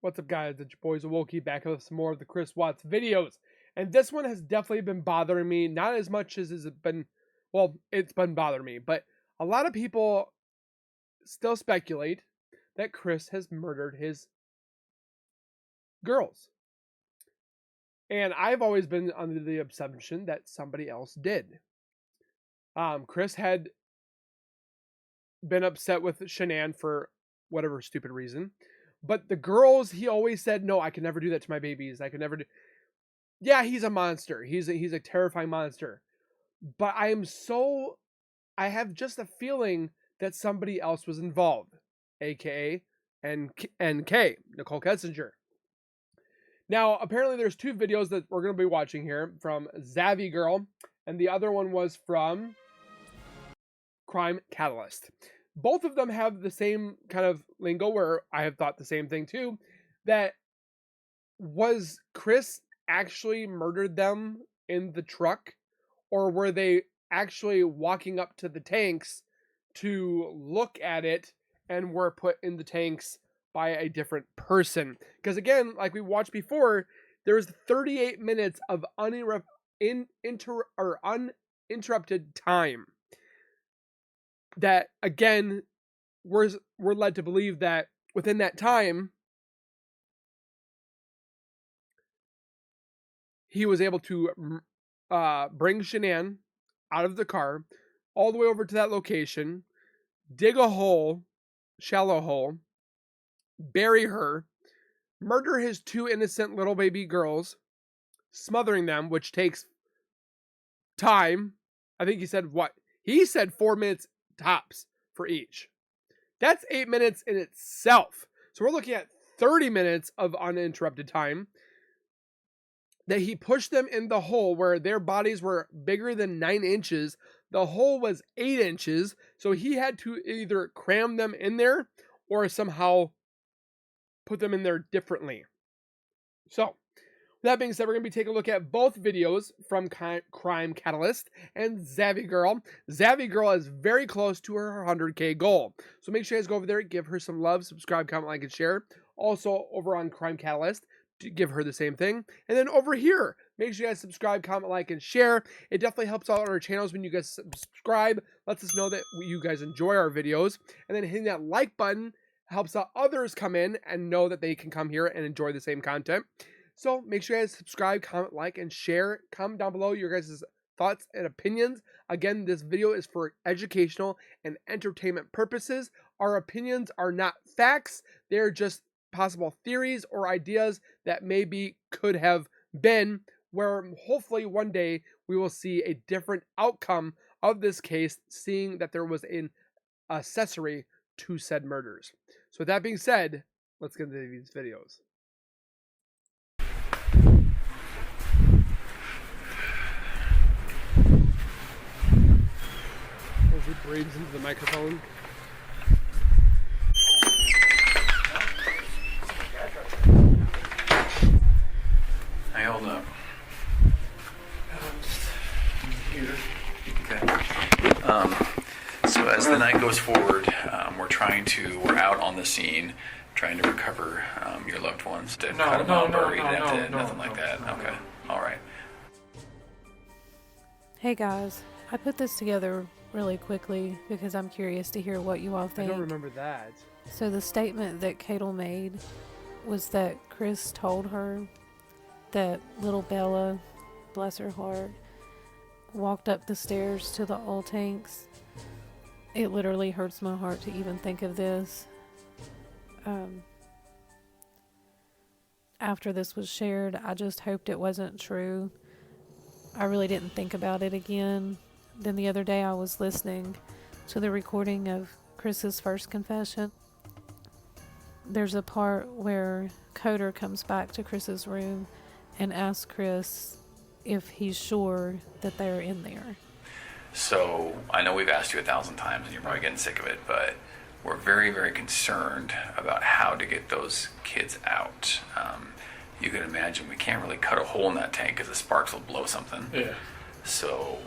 What's up, guys? It's your boys Awoki back with some more of the Chris Watts videos. And this one has definitely been bothering me, not as much as it's been, well, it's been bothering me, but a lot of people still speculate that Chris has murdered his girls. And I've always been under the assumption that somebody else did. Chris had been upset with Shanann for whatever stupid reason. But the girls, he always said, no, I can never do that to my babies. I can never do. Yeah, he's a monster. He's a terrifying monster. But I have just a feeling that somebody else was involved, aka NK, Nicole Kessinger. Now, apparently there's two videos that we're going to be watching here from Zavvy Girl, and the other one was from Crime Catalyst. Both of them have the same kind of lingo where I have thought the same thing too, that was Chris actually murdered them in the truck, or were they actually walking up to the tanks to look at it and were put in the tanks by a different person? Because again, like we watched before, there's 38 minutes of uninterrupted time that, again, we're led to believe that within that time, he was able to bring Shanann out of the car, all the way over to that location, dig a hole, shallow hole, bury her, murder his two innocent little baby girls, smothering them, which takes time. I think he said what? He said 4 minutes tops for each. That's 8 minutes in itself. So we're looking at 30 minutes of uninterrupted time that he pushed them in the hole where their bodies were bigger than 9 inches. The hole was 8 inches. So he had to either cram them in there or somehow put them in there differently. So that being said, we're going to be taking a look at both videos from Crime Catalyst and Zavvy Girl. Zavvy Girl is very close to her 100K goal. So make sure you guys go over there, give her some love, subscribe, comment, like, and share. Also, over on Crime Catalyst, to give her the same thing. And then over here, make sure you guys subscribe, comment, like, and share. It definitely helps out on our channels when you guys subscribe. Lets us know that you guys enjoy our videos. And then hitting that like button helps out others come in and know that they can come here and enjoy the same content. So make sure you guys subscribe, comment, like, and share. Comment down below your guys' thoughts and opinions. Again, this video is for educational and entertainment purposes. Our opinions are not facts. They're just possible theories or ideas that maybe could have been, where hopefully one day we will see a different outcome of this case, seeing that there was an accessory to said murders. So with that being said, let's get into these videos. As he breathes into the microphone. Hey, hold up. Here. Okay. So as the night goes forward, we're out on the scene, trying to recover your loved ones. Nothing like that. Okay. All right. Hey guys, I put this together really quickly because I'm curious to hear what you all think. I don't remember that. So the statement that Cadel made was that Chris told her that little Bella, bless her heart, walked up the stairs to the oil tanks. It literally hurts my heart to even think of this. After this was shared, I just hoped it wasn't true. I really didn't think about it again. Then the other day I was listening to the recording of Chris's first confession. There's a part where Coder comes back to Chris's room and asks Chris if he's sure that they're in there. So I know we've asked you 1,000 times and you're probably getting sick of it, but we're very, very concerned about how to get those kids out. You can imagine we can't really cut a hole in that tank because the sparks will blow something. Yeah. So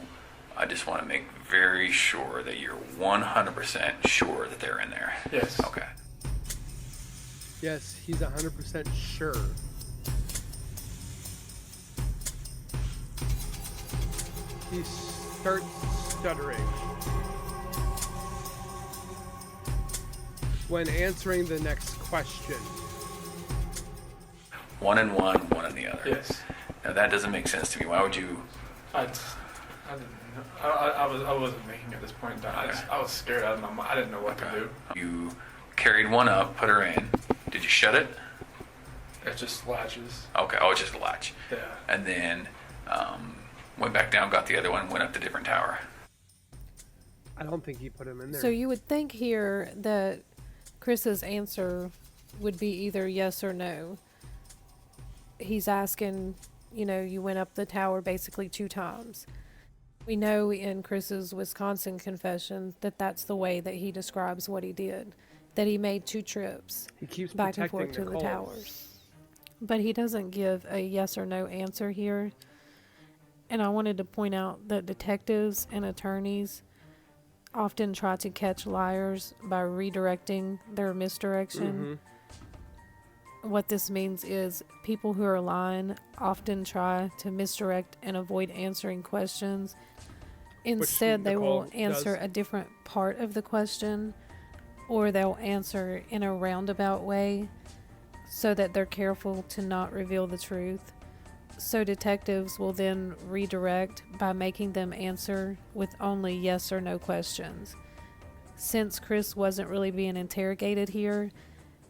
I just want to make very sure that you're 100% sure that they're in there. Yes. Okay. Yes, he's 100% sure. He starts stuttering when answering the next question. One in one, one in the other. Yes. Now that doesn't make sense to me. Why would you? I didn't know. I wasn't thinking at this point in time. Okay. I was scared out of my mind. I didn't know what to do. You carried one up, put her in. Did you shut it? It just latches. Okay. Oh, it's just a latch. Yeah. And then went back down, got the other one, went up the different tower. I don't think he put him in there. So you would think here that Chris's answer would be either yes or no. He's asking, you went up the tower basically 2 times. We know in Chris's Wisconsin confession that that's the way that he describes what he did, that he made 2 trips he keeps back and protecting forth to the Nicole. towers. But he doesn't give a yes or no answer here. And I wanted to point out that detectives and attorneys often try to catch liars by redirecting their misdirection. What this means is people who are lying often try to misdirect and avoid answering questions. Instead, they will Nicole answer does. a different part of the question, or they'll answer in a roundabout way so that they're careful to not reveal the truth. So detectives will then redirect by making them answer with only yes or no questions. Since Chris wasn't really being interrogated here,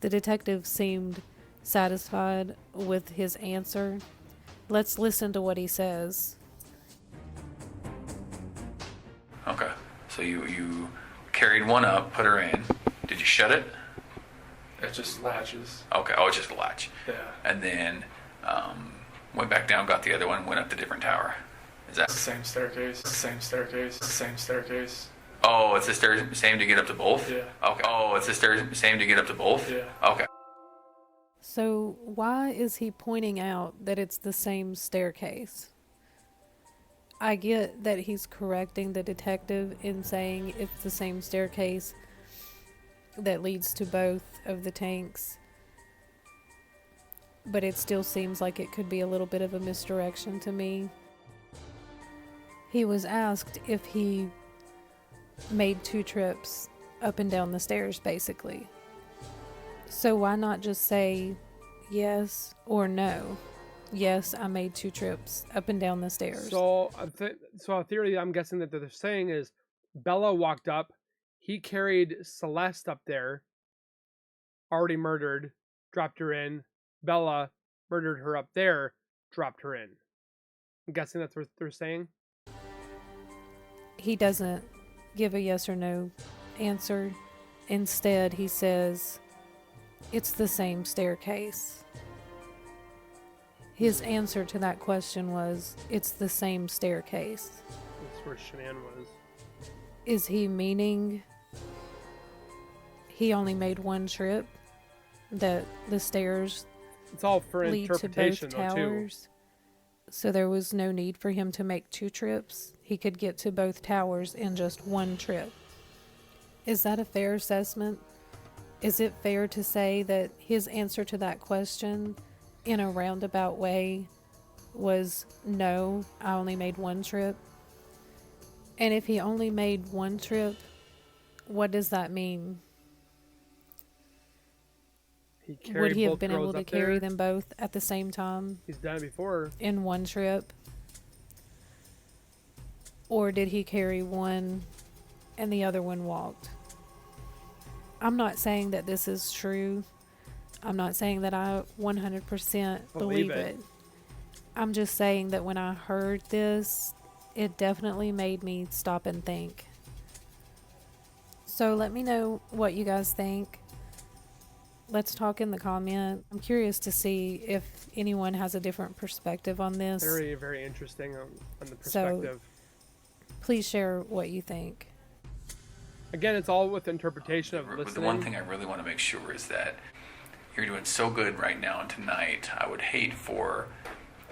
the detective seemed satisfied with his answer. Let's listen to what he says. Okay. So you carried one up, put her in. Did you shut it? It just latches. Okay. Oh, it's just a latch. Yeah. And then went back down, got the other one, went up the different tower. Is that? It's the same staircase. Same staircase. Same staircase. Oh, it's the stairs same to get up to both? Yeah. Okay. Oh, it's the stairs same to get up to both? Yeah. Okay. So why is he pointing out that it's the same staircase? I get that he's correcting the detective in saying it's the same staircase that leads to both of the tanks, but it still seems like it could be a little bit of a misdirection to me. He was asked if he made 2 trips up and down the stairs, basically. So why not just say yes or no? Yes, I made 2 trips up and down the stairs. So a theory I'm guessing that they're saying is Bella walked up, he carried Celeste up there, already murdered, dropped her in. Bella murdered her up there, dropped her in. I'm guessing that's what they're saying. He doesn't give a yes or no answer. Instead, he says, it's the same staircase. His answer to that question was, it's the same staircase. That's where Shanann was. Is he meaning he only made 1 trip? That the stairs It's all for lead to both interpretation, though, too. towers? So there was no need for him to make 2 trips. He could get to both towers in just 1 trip. Is that a fair assessment? Is it fair to say that his answer to that question in a roundabout way was no, I only made 1 trip? And if he only made 1 trip, what does that mean? He carried Would he have both been girls able to up carry there. them both at the same time He's done it before. in 1 trip? Or did he carry one and the other one walked? I'm not saying that this is true. I'm not saying that I 100% believe it. I'm just saying that when I heard this, it definitely made me stop and think. So let me know what you guys think. Let's talk in the comment. I'm curious to see if anyone has a different perspective on this. Very, very interesting on the perspective. Please share what you think. Again, it's all with interpretation of The listening. one thing I really want to make sure is that you're doing so good right now and tonight. I would hate for,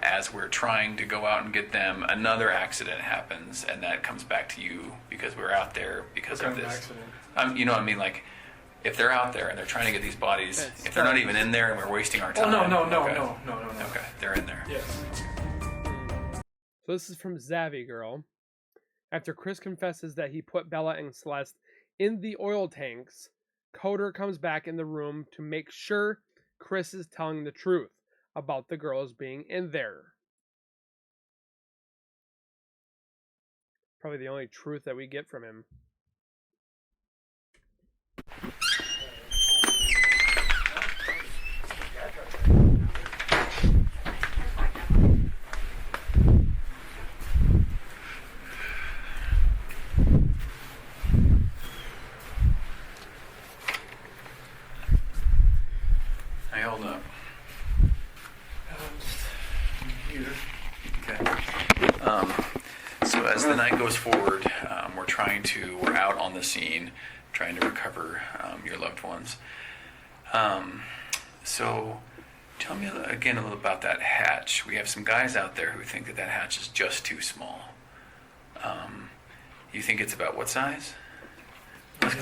as we're trying to go out and get them, another accident happens and that comes back to you because we're out there because What of kind of this. accident? You know what I mean? Like, If they're out there and they're trying to get these bodies, That's if they're not fine. even in there and we're wasting our Oh time. no, Okay. no. Okay, they're in there. Yes. So this is from Zavvy Girl. After Chris confesses that he put Bella and Celeste in the oil tanks, Coder comes back in the room to make sure Chris is telling the truth about the girls being in there. Probably the only truth that we get from him. Hey, hold up. Here. Okay. So as the night goes forward, we're out on the scene, trying to recover your loved ones. So tell me again a little about that hatch. We have some guys out there who think that hatch is just too small. You think it's about what size?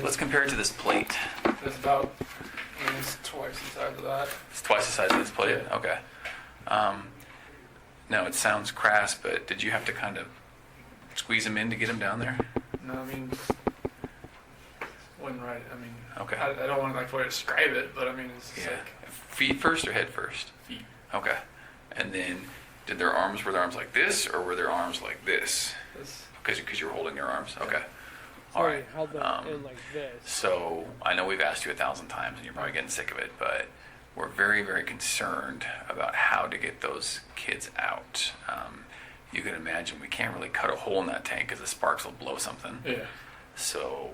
Let's compare it to this plate. It's about, it's twice the size of that. It's twice the size of this plate? Yeah. Okay. Now, it sounds crass, but did you have to kind of squeeze them in to get them down there? No, I mean, wasn't right. I mean, Okay. I don't want to like fully describe it, but I mean, it's just Yeah. like Feet first or head first? feet. Okay. And then, were their arms like this, or were their arms like this? This, Because you were holding their arms? Okay. All Sorry, right. held them in like this. So I know we've asked you 1,000 times, and you're probably getting sick of it, but we're very, very concerned about how to get those kids out. You can imagine we can't really cut a hole in that tank because the sparks will blow something. yeah. So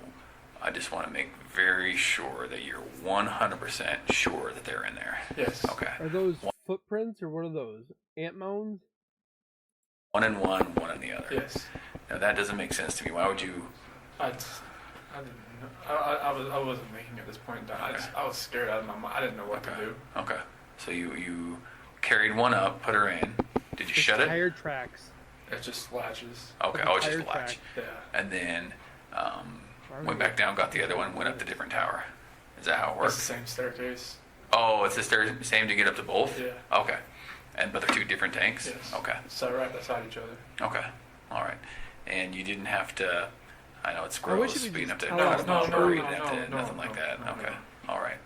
I just want to make very sure that you're 100% sure that they're in there. Yes. Okay. Are those footprints or what are those? Ant mounds? One in one, one in the other. Yes. Now that doesn't make sense to me. Why would you? I didn't know. I wasn't making at this point in time. I was scared out of my mind. I didn't know what to do. Okay. So you carried one up, put her in. Did you shut it? Tire tracks. It just latches. Okay. Like a Oh, it's just tire a latch. track. Yeah. And then went back down, got the other one, went up the different tower. Is that how it It's works? the same staircase. Oh, it's the same to get up to both? Yeah. Okay. But they're two different tanks? Yes. Okay. So right beside each other. Okay. All right. And you didn't have to, I know it's I wish gross, you could but you didn't have just to, tell us no, the you truth. didn't have to, No, nothing like that. no, Okay. no. All right.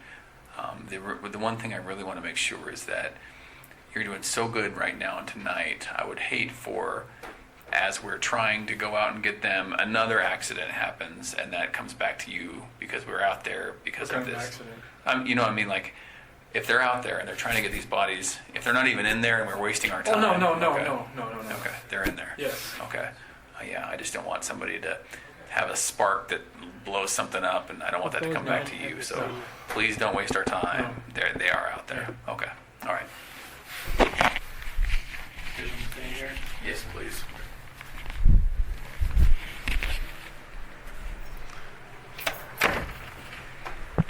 The one thing I really want to make sure is that you're doing so good right now and tonight. I would hate for, as we're trying to go out and get them, another accident happens and that comes back to you because we're out there because What of kind of this. accident? You know what I mean? Like, if they're out there and they're trying to get these bodies, if they're not even in there and we're wasting our Oh time. no. Okay. Okay, they're in there. Yes. Okay. Yeah, I just don't want somebody to have a spark that blows something up, and I don't want that to come back to you. So please don't waste our time. They are out there. Okay. All right. Yes, please.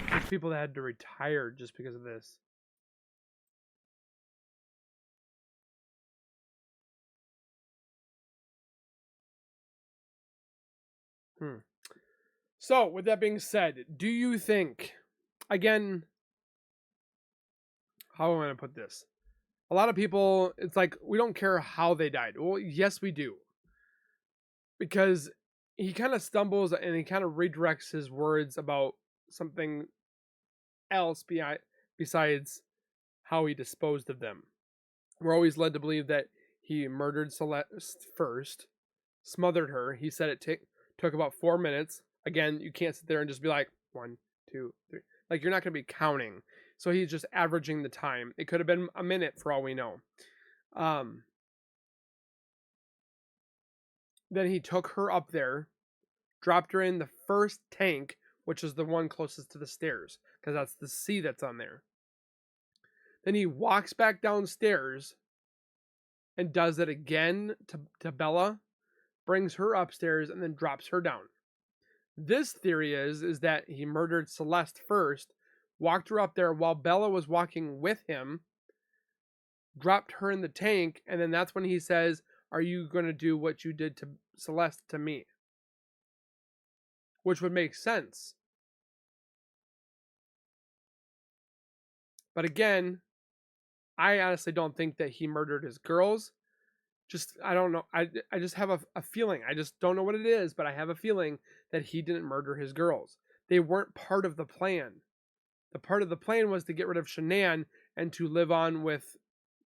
There's people that had to retire just because of this. So, with that being said, do you think, again, how am I going to put this? A lot of people, it's like, we don't care how they died. Well, yes, we do. Because he kind of stumbles and he kind of redirects his words about something else besides how he disposed of them. We're always led to believe that he murdered Celeste first, smothered her. He said it took about 4 minutes. Again, you can't sit there and just be like 1, 2, 3. Like, you're not going to be counting. So he's just averaging the time. It could have been a minute for all we know. Then he took her up there, dropped her in the first tank, which is the one closest to the stairs, because that's the C that's on there. Then he walks back downstairs and does it again to Bella, brings her upstairs, and then drops her down. This theory is that he murdered Celeste first, walked her up there while Bella was walking with him, dropped her in the tank, and then that's when he says, "Are you going to do what you did to Celeste to me?" Which would make sense. But again, I honestly don't think that he murdered his girls. I don't know. I just have a feeling. I just don't know what it is, but I have a feeling that he didn't murder his girls. They weren't part of the plan. The part of the plan was to get rid of Shanann and to live on with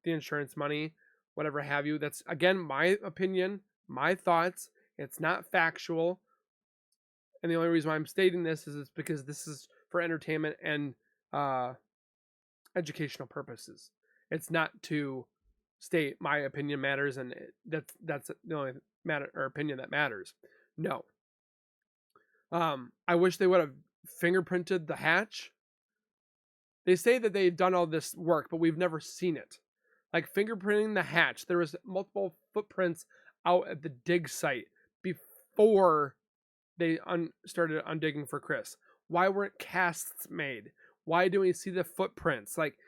the insurance money, whatever have you. That's, again, my opinion, my thoughts. It's not factual. And the only reason why I'm stating this is because this is for entertainment and educational purposes. It's not to state my opinion matters and that's the only opinion that matters. No. I wish they would have fingerprinted the hatch. They say that they've done all this work, but we've never seen it. Like fingerprinting the hatch, there was multiple footprints out at the dig site before they started undigging for Chris. Why weren't casts made? Why do we see the footprints? Like,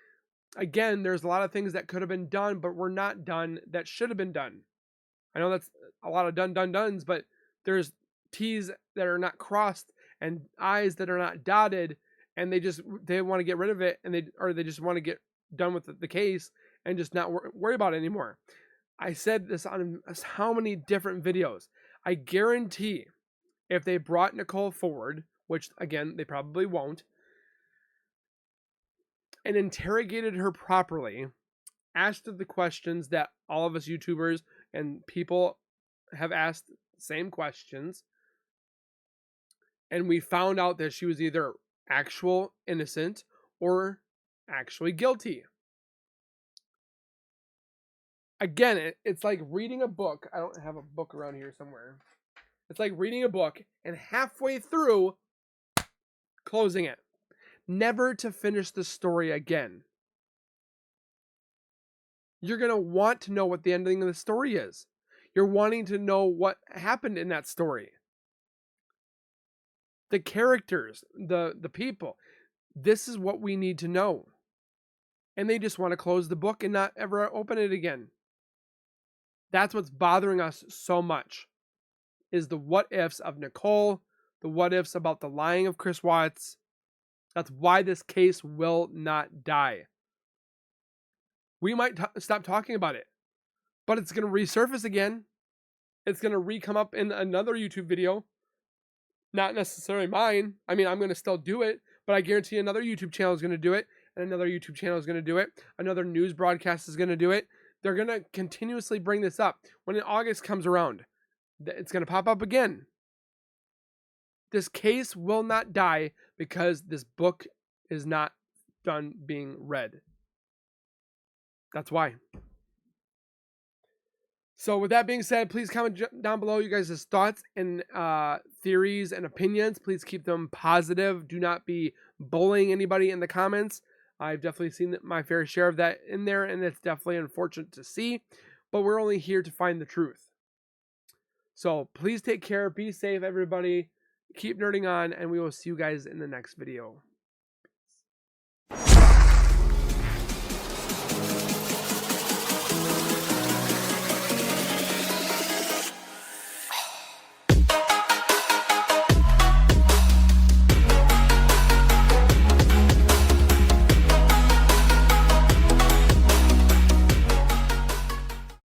again, there's a lot of things that could have been done, but were not done that should have been done. I know that's a lot of done's, but there's T's that are not crossed and I's that are not dotted, and they want to get rid of it, and they just want to get done with the case and just not worry about it anymore. I said this on how many different videos. I guarantee if they brought Nicole forward, which again they probably won't, and interrogated her properly, asked her the questions that all of us YouTubers and people have asked the same questions, and we found out that she was either actual innocent or actually guilty. Again, it's like reading a book. I don't have a book around here somewhere. It's like reading a book and halfway through closing it. Never to finish the story again. You're going to want to know what the ending of the story is. You're wanting to know what happened in that story. The characters, the people. This is what we need to know. And they just want to close the book and not ever open it again. That's what's bothering us so much. Is the what ifs of Nicole, the what ifs about the lying of Chris Watts. That's why this case will not die. We might stop talking about it, but it's going to resurface again. It's going to re-come up in another YouTube video. Not necessarily mine. I mean, I'm going to still do it, but I guarantee another YouTube channel is going to do it, and another YouTube channel is going to do it. Another news broadcast is going to do it. They're going to continuously bring this up. When August comes around, it's going to pop up again. This case will not die because this book is not done being read. That's why. So with that being said, please comment down below you guys' thoughts and theories and opinions. Please keep them positive. Do not be bullying anybody in the comments. I've definitely seen my fair share of that in there, and it's definitely unfortunate to see. But we're only here to find the truth. So please take care. Be safe, everybody. Keep nerding on, and we will see you guys in the next video.